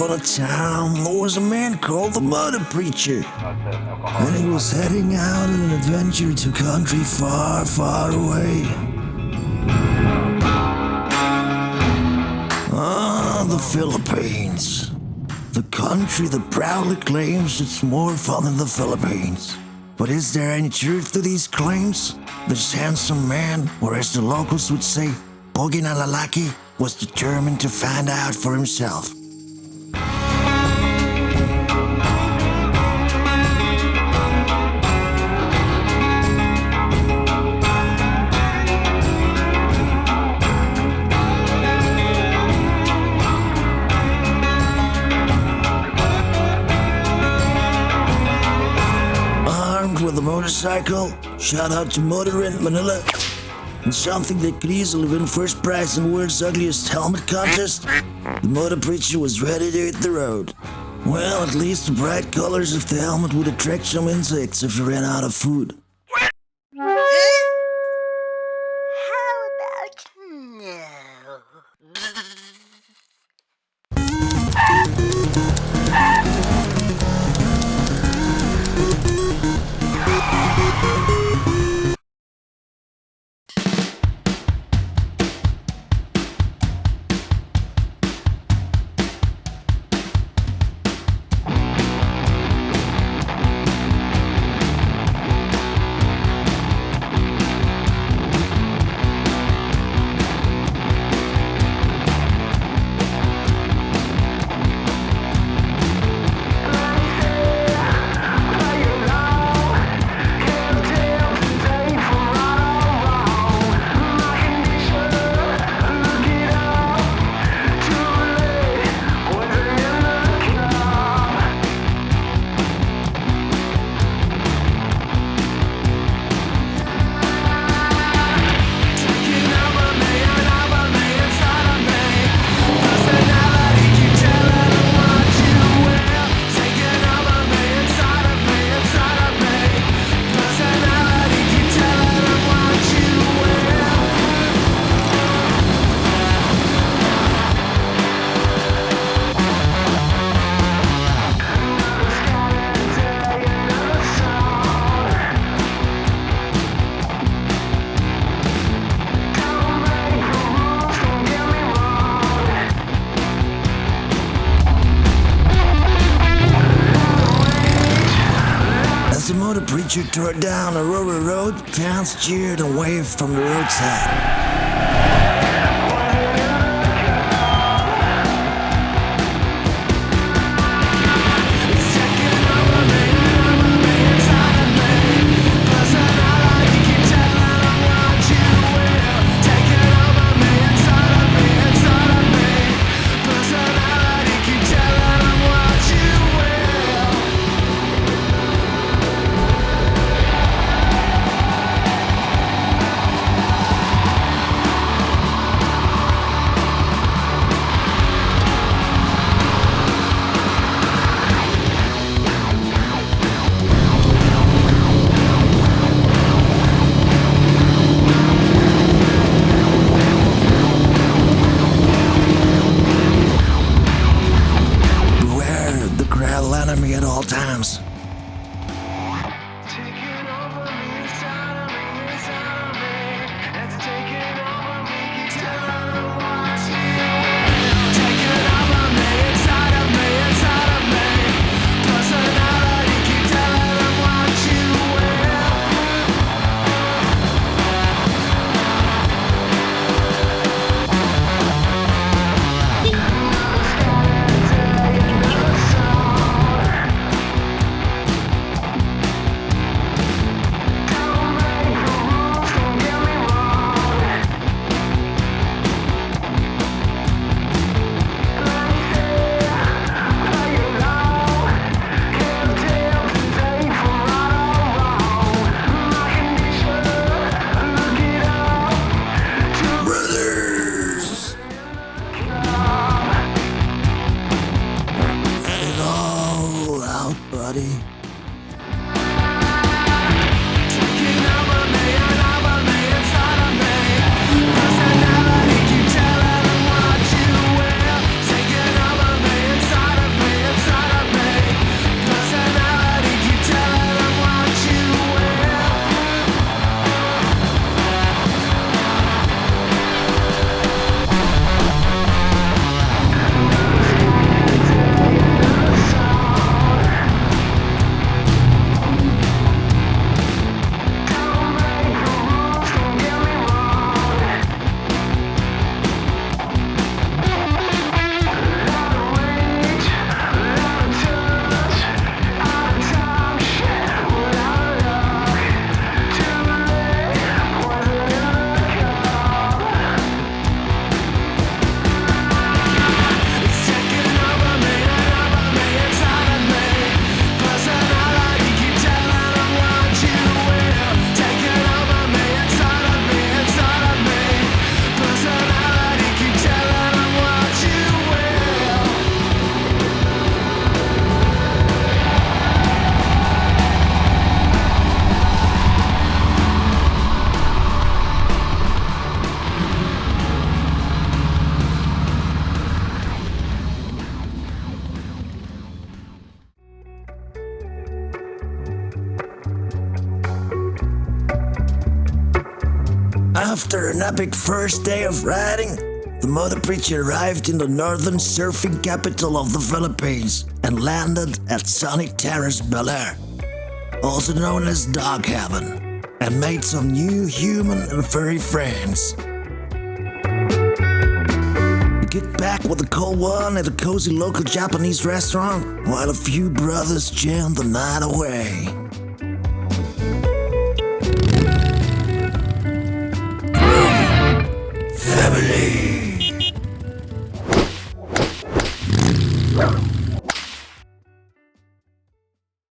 upon a time, there was a man called the Moto Preacher. And he was heading out on an adventure to a country far, far away. The Philippines. The country that proudly claims it's more fun than the Philippines. But is there any truth to these claims? This handsome man, or as the locals would say, Pogi na lalaki, was determined to find out for himself. With a motorcycle, shout out to Motor in Manila, and something that could easily win first prize in the world's ugliest helmet contest, the Moto Preacher was ready to hit the road. Well, at least the bright colors of the helmet would attract some insects if he ran out of food. How about no? As the Moto Preacher tore down Aurora Road, fans cheered and waved from the roadside. Enemy at all times. Inside After an epic first day of riding, the Moto Preacher arrived in the northern surfing capital of the Philippines and landed at sunny Terrace, Baler, also known as Dog Heaven, and made some new human and furry friends. We get back with a cold one at a cozy local Japanese restaurant while a few brothers jam the night away.